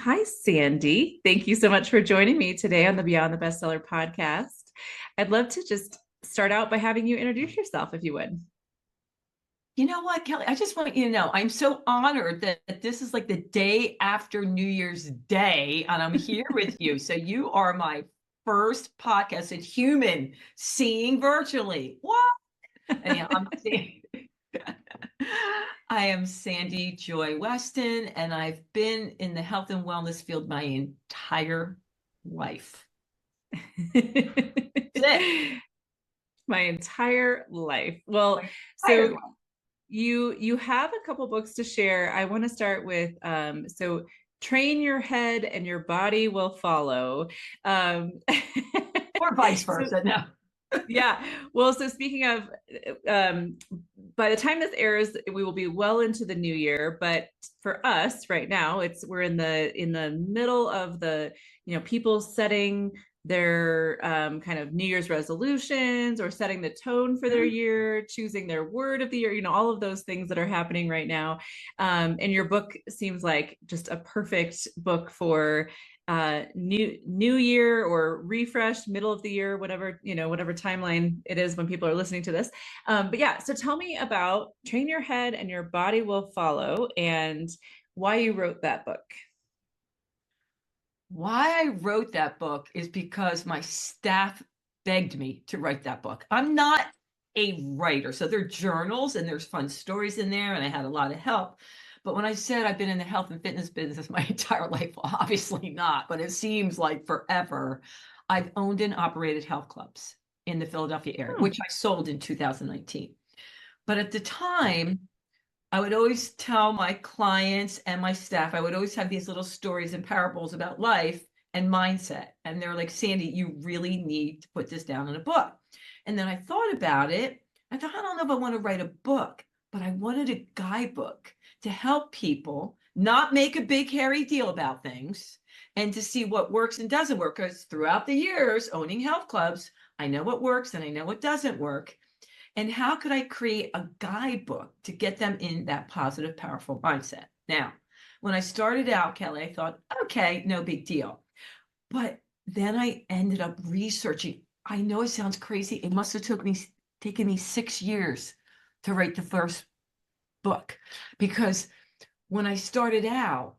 Hi, Sandy. Thank you so much for joining me today on the Beyond the Bestseller podcast. I'd love to just start out by having you introduce yourself, if you would. You know what, Kelly? I just want you to know I'm so honored that this is like the day after New Year's Day, and I'm here with you. So you are my first podcasted human seeing virtually. What? Anyhow, I am Sandy Joy Weston, and I've been in the health and wellness field my entire life. That's it. My entire life. Well, My entire so life. you have a couple books to share. I want to start with Train Your Head and Your Body Will Follow. Um, Or vice so versa. No. yeah. Well, so speaking of, um, by the time this airs, we will be well into the new year. But for us right now, we're in the middle of people setting their kind of New Year's resolutions or setting the tone for their year, choosing their word of the year, all of those things that are happening right now. And your book seems like just a perfect book for new year or refresh, middle of the year, whatever timeline it is when people are listening to this. But yeah, so tell me about Train Your Head and Your Body Will Follow, and why you wrote that book. Why I wrote that book is because my staff begged me to write that book. I'm not a writer, so there are journals and there's fun stories in there, and I had a lot of help. But when I said I've been in the health and fitness business my entire life, well, obviously not, but it seems like forever. I've owned and operated health clubs in the Philadelphia area, Oh. which I sold in 2019. But at the time, I would always tell my clients and my staff, I would always have these little stories and parables about life and mindset. And they're like, Sandy, you really need to put this down in a book. And then I thought about it. I thought, I don't know if I want to write a book, but I wanted a guidebook to help people not make a big, hairy deal about things and to see what works and doesn't work. Because throughout the years, owning health clubs, I know what works and I know what doesn't work. And how could I create a guidebook to get them in that positive, powerful mindset? Now, when I started out, Kelly, I thought, okay, no big deal. But then I ended up researching. I know it sounds crazy. It must have taken me 6 years to write the first book, because when I started out,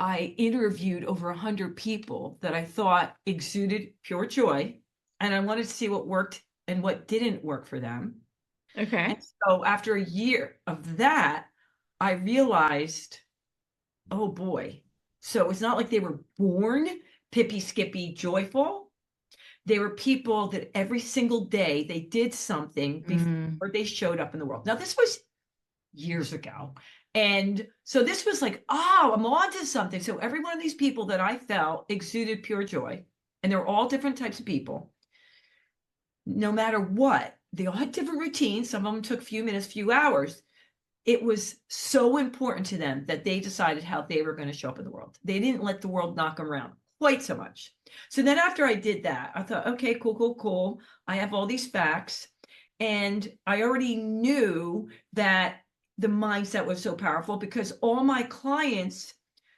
I interviewed over 100 people that I thought exuded pure joy, and I wanted to see what worked and what didn't work for them. And Okay. so after a year of that, I realized, oh boy. So it's not like they were born pippy, skippy, joyful. They were people that every single day they did something Mm. before they showed up in the world. Now, this was years ago. And so this was like, oh, I'm on to something. So every one of these people that I felt exuded pure joy, and they're all different types of people, no matter what, they all had different routines. Some of them took a few minutes, few hours. It was so important to them that they decided how they were going to show up in the world. They didn't let the world knock them around quite so much. So then after I did that, I thought, okay, cool, cool, cool. I have all these facts. And I already knew that the mindset was so powerful because all my clients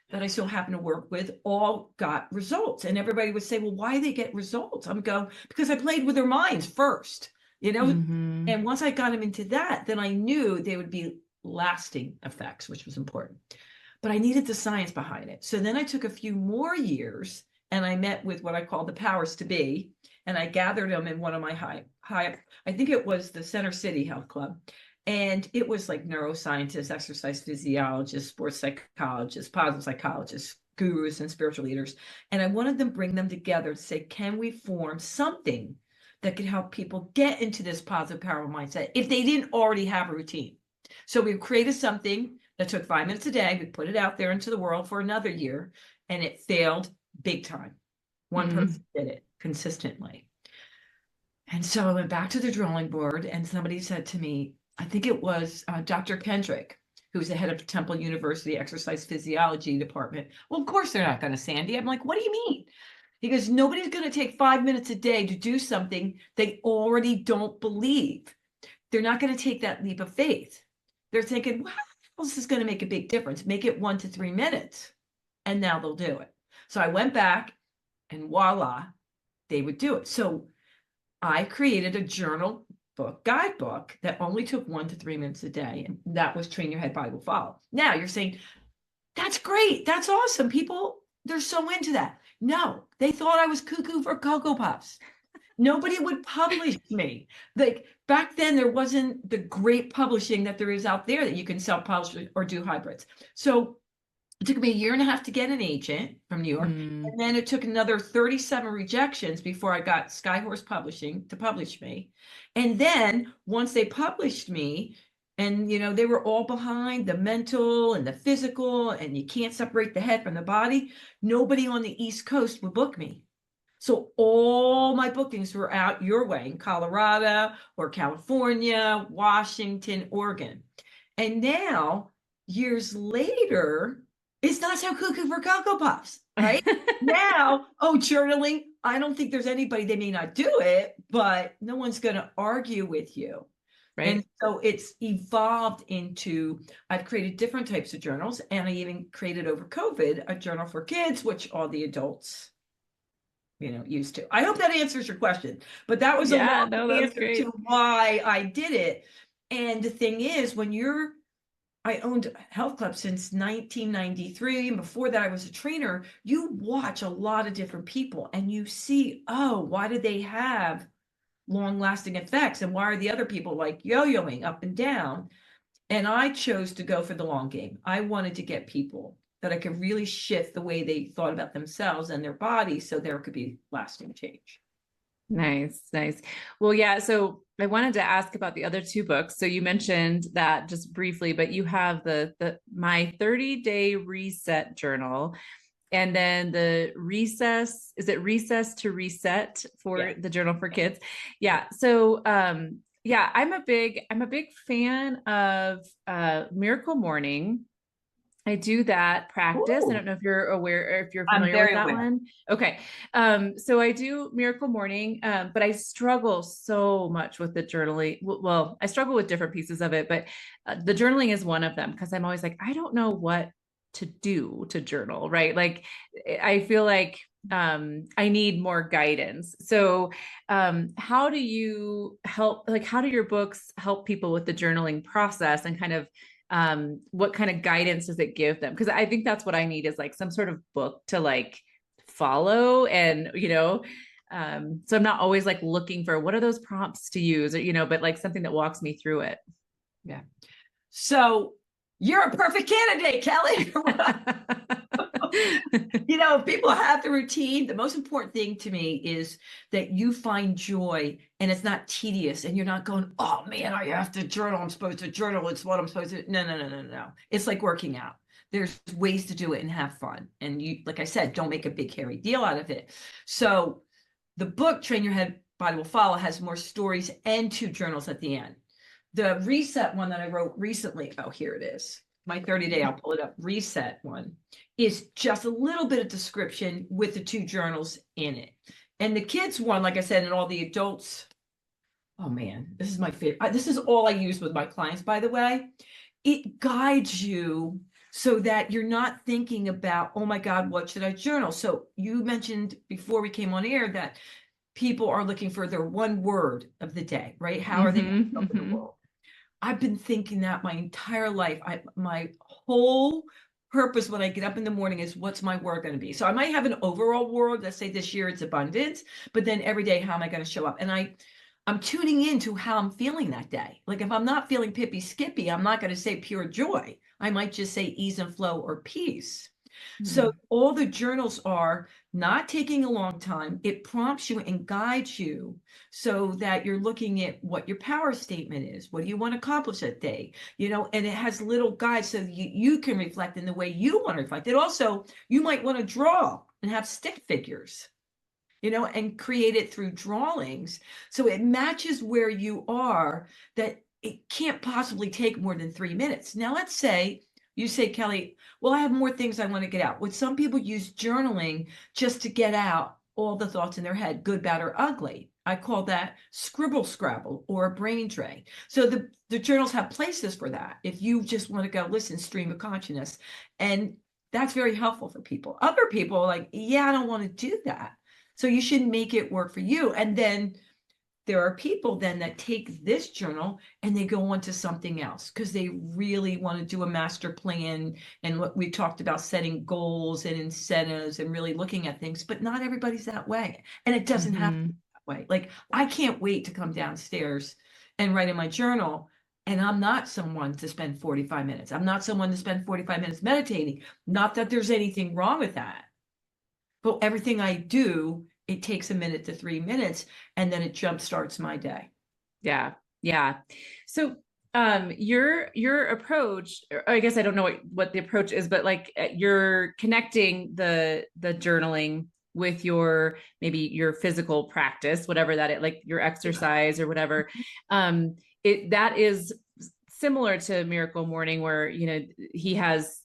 that I so happen to work with all got results. And everybody would say, well, why they get results? I'm going, because I played with their minds first, you know? Hmm. And once I got them into that, then I knew they would be lasting effects, which was important. But I needed the science behind it. So then I took a few more years and I met with what I call the powers to be. And I gathered them in one of my high, I think it was the Center City Health Club. And it was like neuroscientists, exercise physiologists, sports psychologists, positive psychologists, gurus, and spiritual leaders. And I wanted them bring them together to say, can we form something that could help people get into this positive, powerful mindset if they didn't already have a routine? So we created something that took 5 minutes a day. We put it out there into the world for another year, and it failed big time. One Mm. person did it consistently. And so I went back to the drawing board, and somebody said to me, I think it was Dr. Kendrick, who's the head of Temple University Exercise Physiology Department. Well, of course they're not going to, Sandy. I'm like, what do you mean? He goes, nobody's going to take 5 minutes a day to do something they already don't believe. They're not going to take that leap of faith. They're thinking, well, this is going to make a big difference. Make it 1 to 3 minutes. and now they'll do it. So I went back and voila, they would do it. So I created a journal book, guidebook that only took 1 to 3 minutes a day. And that was Train Your Head, Body Will Follow. Now you're saying, that's great. That's awesome. People, they're so into that. No, they thought I was cuckoo for Cocoa Puffs. Nobody would publish me. Like back then, there wasn't the great publishing that there is out there that you can self-publish or do hybrids. So it took me 1.5 years to get an agent from New York. Mm. And then it took another 37 rejections before I got Skyhorse Publishing to publish me. And then once they published me, and they were all behind the mental and the physical, and you can't separate the head from the body, nobody on the East Coast would book me. So all my bookings were out your way in Colorado or California, Washington, Oregon. And now, years later, it's not so cuckoo for Cocoa Puffs, right? Now, journaling, I don't think there's anybody, they may not do it, but no one's going to argue with you. Right. And so it's evolved into, I've created different types of journals, and I even created over COVID a journal for kids, which all the adults used to. I hope that answers your question, but that was a long answer to why I did it. And the thing is, I owned a health club since 1993. And before that, I was a trainer. You watch a lot of different people and you see, why do they have long lasting effects? And why are the other people like yo-yoing up and down? And I chose to go for the long game. I wanted to get people that I could really shift the way they thought about themselves and their bodies so there could be lasting change. Nice. Well, yeah. So I wanted to ask about the other two books. So you mentioned that just briefly, but you have my 30-day reset journal, and then the recess. Is it recess to reset for the journal for kids? Yeah. So, yeah, I'm a big fan of Miracle Morning. I do that practice. Ooh. I don't know if you're aware or if you're familiar with that one. Okay. So I do Miracle Morning, but I struggle so much with the journaling. Well, I struggle with different pieces of it, but the journaling is one of them because I'm always like, I don't know what to do to journal, right? Like, I feel like I need more guidance. So how do you help, like, how do your books help people with the journaling process, and kind of what kind of guidance does it give them? Because I think that's what I need, is like some sort of book to like follow, and so I'm not always like looking for what are those prompts to use, or but like something that walks me through it. Yeah. So you're a perfect candidate, Kelly. If people have the routine, the most important thing to me is that you find joy and it's not tedious, and you're not going, oh man, I have to journal. I'm supposed to journal. It's what I'm supposed to. No. It's like working out. There's ways to do it and have fun. And you, like I said, don't make a big hairy deal out of it. So the book, Train Your Head, Body Will Follow, has more stories and 2 journals at the end. The reset one that I wrote recently, here it is. My 30-day, I'll pull it up. Reset one is just a little bit of description with the 2 journals in it. And the kids one, like I said, and all the adults, oh man, this is my favorite. This is all I use with my clients, by the way. It guides you so that you're not thinking about, oh my God, what should I journal? So you mentioned before we came on air that people are looking for their one word of the day, right? How are they going to open the world? I've been thinking that my entire life. My whole purpose when I get up in the morning is, what's my word going to be? So I might have an overall word. Let's say this year it's abundance, but then every day, how am I going to show up? And I'm tuning into how I'm feeling that day. Like if I'm not feeling pippy skippy, I'm not going to say pure joy. I might just say ease and flow or peace. So all the journals are not taking a long time. It prompts you and guides you so that you're looking at what your power statement is. What do you want to accomplish that day? And it has little guides so you can reflect in the way you want to reflect. It also, you might want to draw and have stick figures, and create it through drawings. So it matches where you are, that it can't possibly take more than 3 minutes. Now, let's say you say, Kelly, well, I have more things I want to get out. What some people use journaling just to get out all the thoughts in their head, good, bad, or ugly. I call that scribble scrabble or a brain drain. So the journals have places for that. If you just want to go, listen, stream of consciousness. And That's very helpful for people. Other people are like, yeah, I don't want to do that. So you should make it work for you. And then there are people then that take this journal and they go on to something else because they really want to do a master plan and what we talked about, setting goals and incentives and really looking at things, but not everybody's that way. And it doesn't have to be that way. Like, I can't wait to come downstairs and write in my journal. And I'm not someone to spend 45 minutes. I'm not someone to spend 45 minutes meditating. Not that there's anything wrong with that. But everything I do, it takes a minute to 3 minutes, and then it jump starts my day. Yeah. Yeah. So your approach, or I guess I don't know what the approach is, but like you're connecting the journaling with your maybe your physical practice, whatever that is, like your exercise or whatever. It that is similar to Miracle Morning, where he has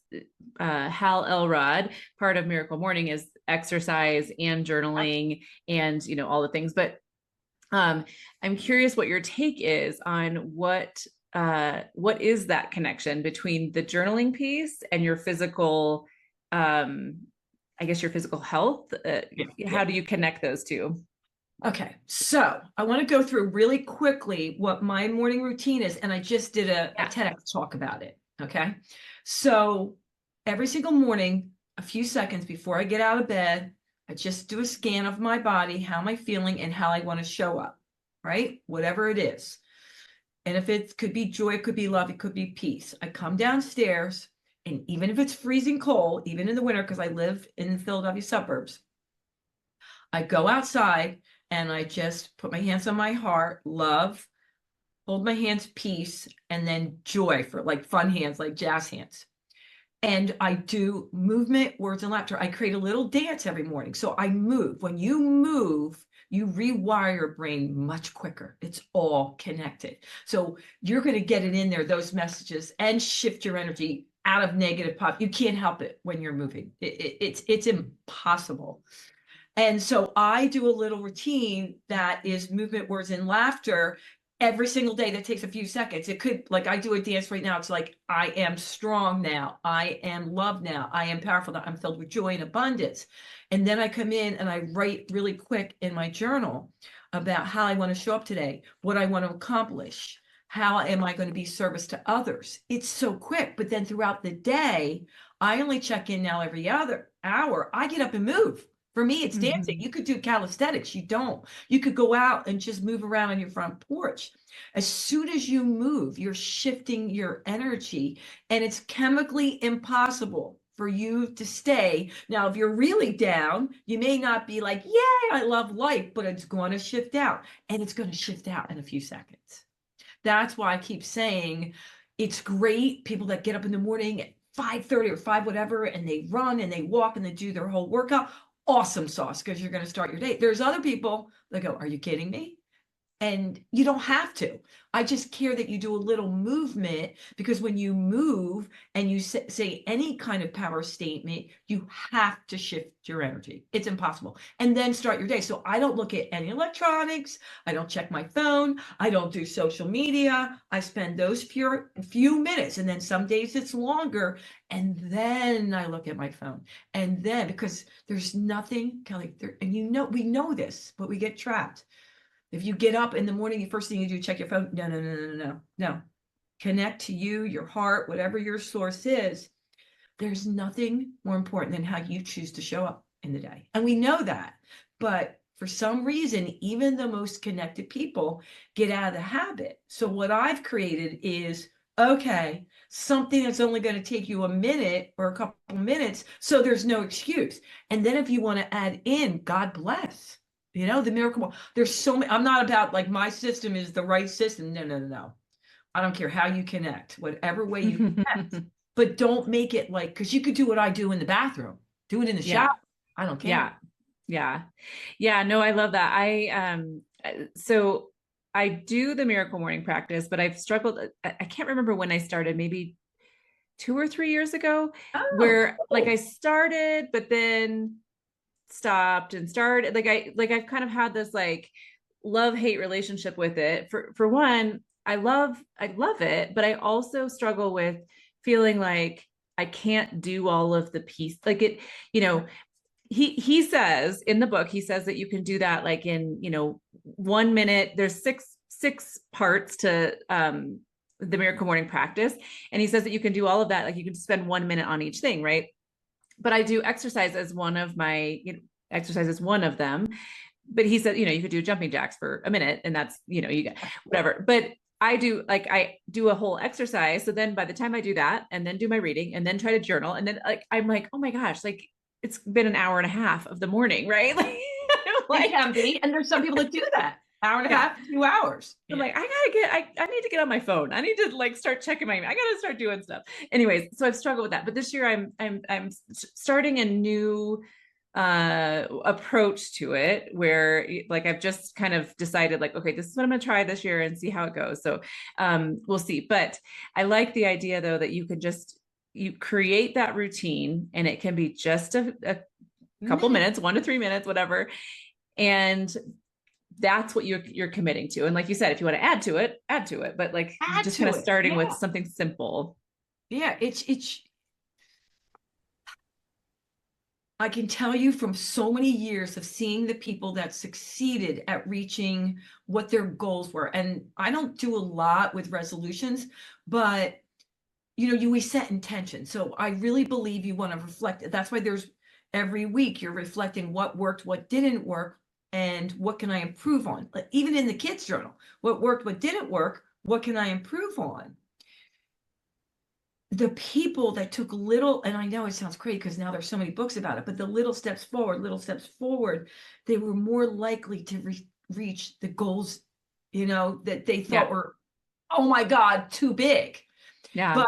Hal Elrod. Part of Miracle Morning is exercise and journaling and all the things. But I'm curious what your take is on what is that connection between the journaling piece and your physical, I guess your physical health. How do you connect those two? Okay, so I want to go through really quickly what my morning routine is, and I just did a TEDx talk about it. Okay, so every single morning, a few seconds before I get out of bed, I just do a scan of my body, how am I feeling, and how I want to show up, right? Whatever it is. And if it could be joy, it could be love, it could be peace. I come downstairs, and even if it's freezing cold, even in the winter, because I live in the Philadelphia suburbs, I go outside and I just put my hands on my heart, love, hold my hands, peace, and then joy, for like fun hands, like jazz hands. And I do movement, words, and laughter. I create a little dance every morning. So I move. When you move, you rewire your brain much quicker. It's all connected. So you're going to get it in there, those messages, and shift your energy out of negative pop. You can't help it when you're moving. It's impossible. And so I do a little routine that is movement, words, and laughter every single day that takes a few seconds. It could, like, I do a dance right now. It's like, I am strong now. I am loved now. I am powerful now. I'm filled with joy and abundance. And then I come in and I write really quick in my journal about how I want to show up today, what I want to accomplish, how am I going to be service to others. It's so quick. But then throughout the day, I only check in now every other hour. I get up and move. For me, it's dancing. You could do calisthenics. You don't. You could go out and just move around on your front porch. As soon as you move, you're shifting your energy, and it's chemically impossible for you to stay. Now, if you're really down, you may not be like, yay, I love life, but it's going to shift out, and it's going to shift out in a few seconds. That's why I keep saying it's great. People that get up in the morning at 5:30 or 5 whatever, and they run and they walk and they do their whole workout. Awesome sauce, because you're going to start your day. There's other people that go, are you kidding me? And you don't have to. I just care that you do a little movement, because when you move and you say any kind of power statement, you have to shift your energy. It's impossible. And then start your day. So I don't look at any electronics. I don't check my phone. I don't do social media. I spend those few minutes, and then some days it's longer. And then I look at my phone. And then, because there's nothing, Kelly, and we know this, but we get trapped. If you get up in the morning, the first thing you do, check your phone. No. Connect to you, your heart, whatever your source is. There's nothing more important than how you choose to show up in the day. And we know that. But for some reason, even the most connected people get out of the habit. So what I've created is, okay, something that's only going to take you a minute or a couple minutes, so there's no excuse. And then if you want to add in, God bless. The miracle. There's so many. I'm not about like my system is the right system. No. I don't care how you connect, whatever way you connect, but don't make it like, because you could do what I do in the bathroom, do it in the shower. I don't care. Yeah. No, I love that. So I do the miracle morning practice, but I've struggled. I can't remember when I started, maybe 2 or 3 years ago, where like I started, but then stopped and started. I've kind of had this like love-hate relationship with it. For one, I love it, but I also struggle with feeling like I can't do all of the piece like it, you know, he says in the book, he says that you can do that like in, 1 minute. There's six parts to the miracle morning practice. And he says that you can do all of that. Like you can spend 1 minute on each thing, right? But I do exercise as one of my, exercise is one of them. But he said, you could do jumping jacks for a minute and that's, you get whatever. But I do a whole exercise. So then by the time I do that and then do my reading and then try to journal and then like, I'm like, oh my gosh, like it's been an hour and a half of the morning, right? Like, It can be. And there's some people that do that. Hour and a half, 2 hours. I'm like, I need to get on my phone. I need to like start checking I gotta start doing stuff. Anyways, so I've struggled with that. But this year I'm starting a new approach to it where like I've just kind of decided like, okay, this is what I'm gonna try this year and see how it goes. So we'll see. But I like the idea though that you create that routine and it can be just a couple minutes, 1 to 3 minutes, whatever. And that's what you're committing to. And like you said, if you want to add to it, but like just kind of starting with something simple. Yeah, I can tell you from so many years of seeing the people that succeeded at reaching what their goals were. And I don't do a lot with resolutions, but we set intention. So I really believe you want to reflect. That's why there's every week you're reflecting what worked, what didn't work, and what can I improve on? Like even in the kids' journal, what worked, what didn't work, what can I improve on? The people that took little, and I know it sounds crazy because now there's so many books about it, but the little steps forward, they were more likely to reach the goals, that they thought were, oh my God, too big. Yeah. But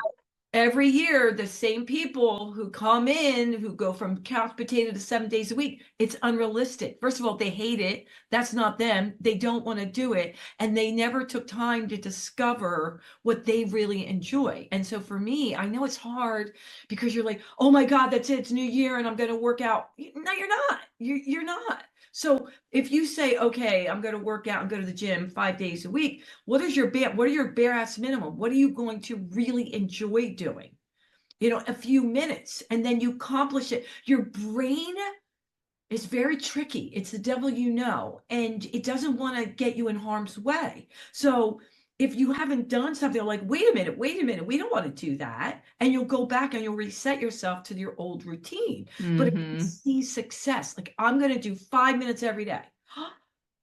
every year, the same people who come in, who go from couch potato to 7 days a week, it's unrealistic. First of all, they hate it. That's not them. They don't want to do it. And they never took time to discover what they really enjoy. And so for me, I know it's hard because you're like, oh my God, that's it. It's New Year and I'm going to work out. No, you're not. You're not. So if you say, okay, I'm going to work out and go to the gym 5 days a week, what are your bare ass minimum? What are you going to really enjoy doing? A few minutes, and then you accomplish it. Your brain is very tricky. It's the devil, and it doesn't want to get you in harm's way. So if you haven't done something like, wait a minute, we don't want to do that. And you'll go back and you'll reset yourself to your old routine. But if you see success, like I'm going to do 5 minutes every day.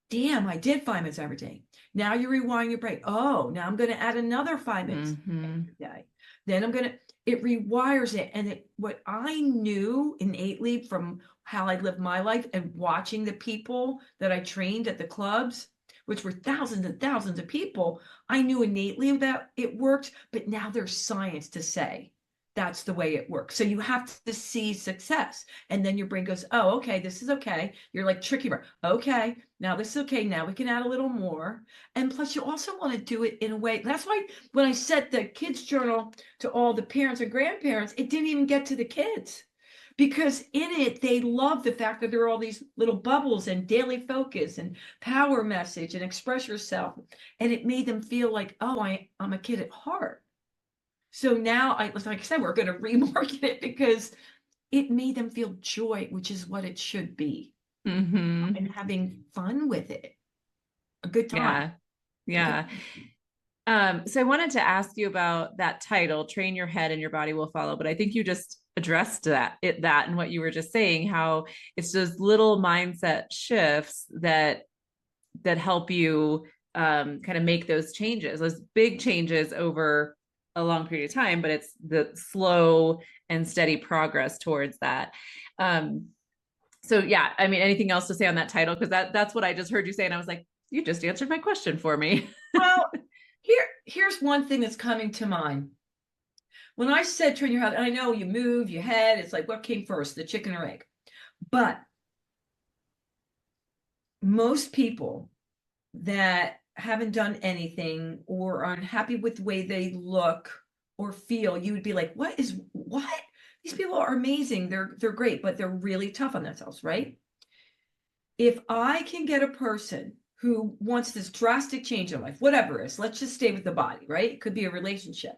Damn, I did 5 minutes every day. Now you're rewiring your brain. Oh, now I'm going to add another 5 minutes every day. Then it rewires it. And what I knew innately from how I lived my life and watching the people that I trained at the clubs, which were thousands and thousands of people, I knew innately that it worked, but now there's science to say that's the way it works. So you have to see success. And then your brain goes, oh, okay, this is okay. You're like tricky. Okay, now this is okay. Now we can add a little more. And plus you also want to do it in a way. That's why when I set the kids journal to all the parents and grandparents, it didn't even get to the kids. Because in it, they love the fact that there are all these little bubbles and daily focus and power message and express yourself. And it made them feel like, oh, I'm a kid at heart. So now, like I said, we're going to remarket it because it made them feel joy, which is what it should be. And having fun with it. A good time. Yeah. So I wanted to ask you about that title, Train Your Head and Your Body Will Follow. But I think you just addressed that and what you were just saying, how it's those little mindset shifts that help you kind of make those changes, those big changes over a long period of time, but it's the slow and steady progress towards that. So yeah, I mean, anything else to say on that title? Because that's what I just heard you say. And I was like, you just answered my question for me. Well, here's one thing that's coming to mind. When I said train your head, and I know you move your head, it's like what came first, the chicken or egg? But most people that haven't done anything or are unhappy with the way they look or feel, you would be like, what? These people are amazing. They're great, but they're really tough on themselves, right? If I can get a person who wants this drastic change in life, whatever it is, let's just stay with the body, right? It could be a relationship.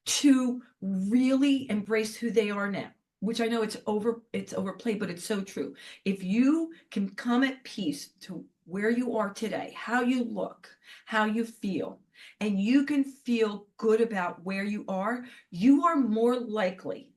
to really embrace who they are now, which I know it's overplayed, but it's so true. If you can come at peace to where you are today, how you look, how you feel, and you can feel good about where you are more likely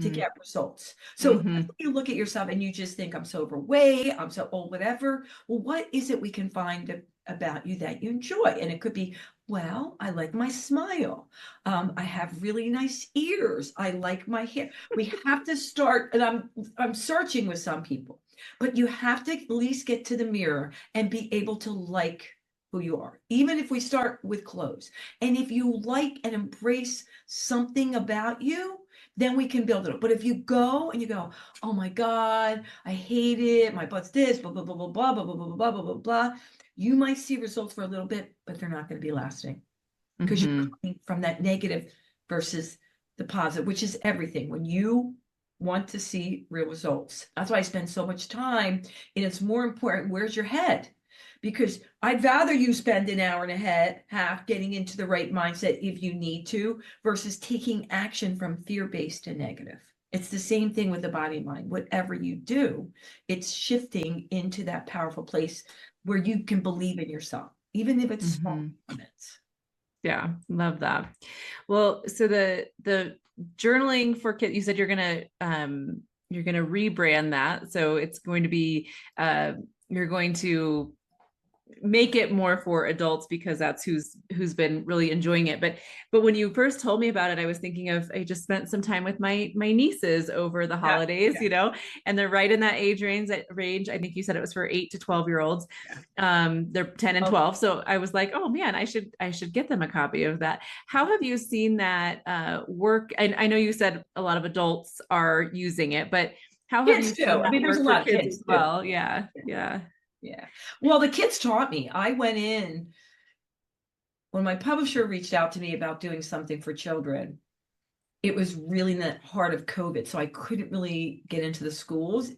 to Mm. get results. So Hmm. if you look at yourself and you just think, I'm so overweight, I'm so old, whatever. Well, what is it we can find about you that you enjoy? And it could be, well, I like my smile. I have really nice ears. I like my hair. We have to start, and I'm searching with some people, but you have to at least get to the mirror and be able to like who you are, even if we start with clothes. And if you like and embrace something about you, then we can build it up. But if you go and you go, oh my God, I hate it, my butt's this, blah, blah, blah, blah, blah, blah, blah, blah, blah, blah, blah, blah, you might see results for a little bit, but they're not going to be lasting because you're Hmm. coming from that negative versus the positive, which is everything. When you want to see real results, that's why I spend so much time. And it's more important, where's your head? Because I'd rather you spend an hour and a half getting into the right mindset if you need to, versus taking action from fear-based and negative. It's the same thing with the body and mind. Whatever you do, it's shifting into that powerful place where you can believe in yourself, even if it's small Hmm. moments. Yeah, love that. Well, so the journaling for kids, you said you're gonna rebrand that. So it's going to be you're going to make it more for adults because that's who's been really enjoying it. But when you first told me about it, I was thinking of, I just spent some time with my nieces over the Yeah, holidays, yeah, and they're right in that age range. I think you said it was for 8 to 12 year olds. yeah. They're 10 and Oh, 12. So I was like, oh man, I should get them a copy of that. How have you seen that work? And I know you said a lot of adults are using it, but how have you kids too. seen I that mean, there's a work for lot of kids kids as too. well? Yeah, Yeah, yeah. yeah. Well, the kids taught me. I went in when my publisher reached out to me about doing something for children. It was really in the heart of COVID, so I couldn't really get into the schools.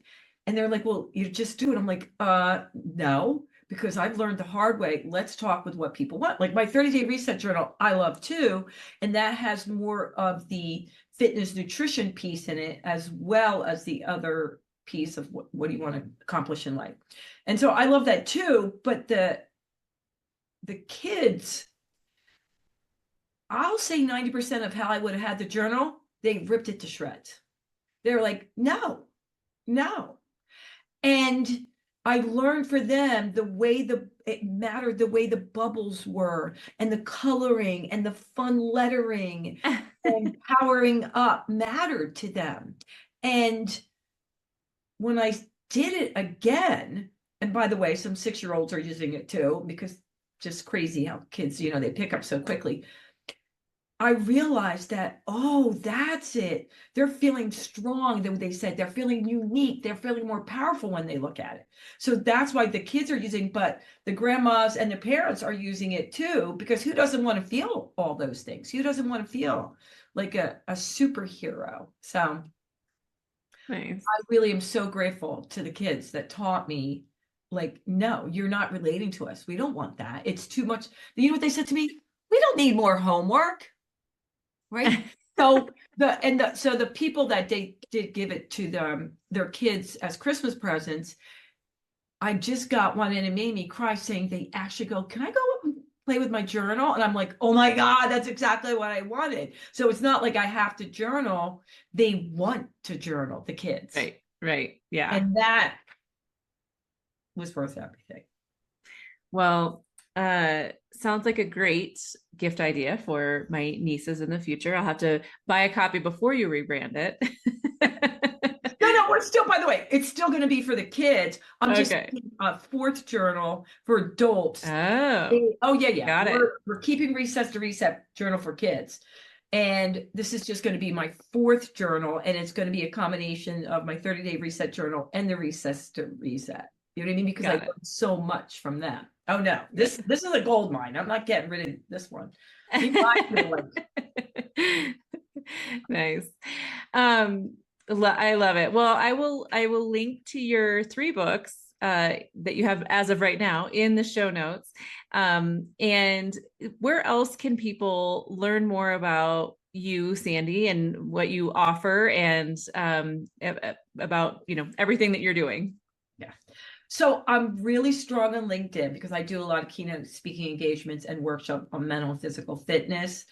And they're like, well, you just do it. I'm like, no, because I've learned the hard way. Let's talk with what people want. Like my 30-day reset journal, I love too. And that has more of the fitness nutrition piece in it, as well as the other piece of what do you want to accomplish in life. And so I love that too. But the kids, I'll say 90% of how I would have had the journal, they ripped it to shreds. They're like, no, no. And I learned for them the way it mattered, the way the bubbles were and the coloring and the fun lettering and powering up mattered to them. And when I did it again, and by the way, some 6-year-olds are using it too, because just crazy how kids, they pick up so quickly. I realized that, oh, that's it. They're feeling strong, they said. They're feeling unique. They're feeling more powerful when they look at it. So that's why the kids are using, but the grandmas and the parents are using it too, because who doesn't want to feel all those things? Who doesn't want to feel like a superhero? So Nice. I really am so grateful to the kids that taught me, like, no, you're not relating to us. We don't want that. It's too much. You know what they said to me? We don't need more homework. Right. So the people that they did give it to their kids as Christmas presents, I just got one and it made me cry, saying they actually go, can I go up and play with my journal? And I'm like, oh my God, that's exactly what I wanted. So it's not like I have to journal. They want to journal, the kids. Right, right. Yeah. And that was worth everything. Well, sounds like a great gift idea for my nieces in the future. I'll have to buy a copy before you rebrand it. No, we're still, by the way, it's still going to be for the kids. I'm just Okay. a fourth journal for adults. Oh, Oh yeah, yeah. got it. We're keeping Recess to Reset journal for kids. And this is just going to be my fourth journal, and it's going to be a combination of my 30-day reset journal and the Recess to Reset. You know what I mean? Because I Got learned so much from them. Oh no, this is a gold mine. I'm not getting rid of this one. Even I feel like it. Nice. I love it. Well, I will link to your 3 books that you have as of right now in the show notes. And where else can people learn more about you, Sandy, and what you offer, and about everything that you're doing. Yeah. So I'm really strong on LinkedIn because I do a lot of keynote speaking engagements and workshops on mental and physical fitness.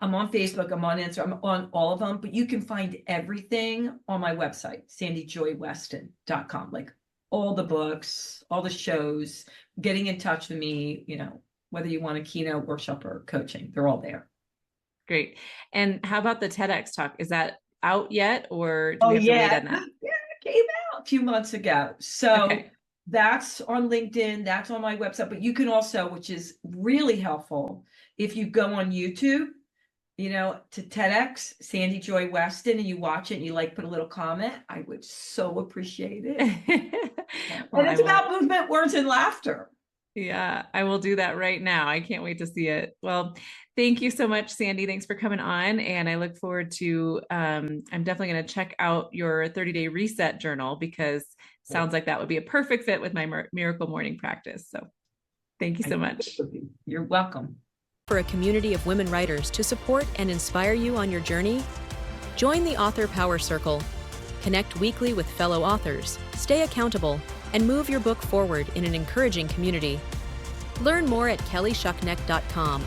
I'm on Facebook, I'm on Instagram, I'm on all of them, but you can find everything on my website, sandyjoyweston.com, like all the books, all the shows, getting in touch with me, whether you want a keynote, workshop, or coaching, they're all there. Great. And how about the TEDx talk? Is that out yet, or do Oh, we have to wait yeah. on that? Yeah, it came out a few months ago. So Okay. that's on LinkedIn, that's on my website, but you can also, which is really helpful, if you go on YouTube, to TEDx, Sandy Joy Weston, and you watch it and you put a little comment, I would so appreciate it. Well, And it's about movement, words, and laughter. yeah, I will do that right now. I can't wait to see it. Well, thank you so much, Sandy. Thanks for coming on. And I look forward to, I'm definitely going to check out your 30-day reset journal, because sounds like that would be a perfect fit with my miracle morning practice. So thank you so much. You're welcome. For a community of women writers to support and inspire you on your journey, join the Author Power Circle. Connect weekly with fellow authors, stay accountable, and move your book forward in an encouraging community. Learn more at kellyshuckneck.com.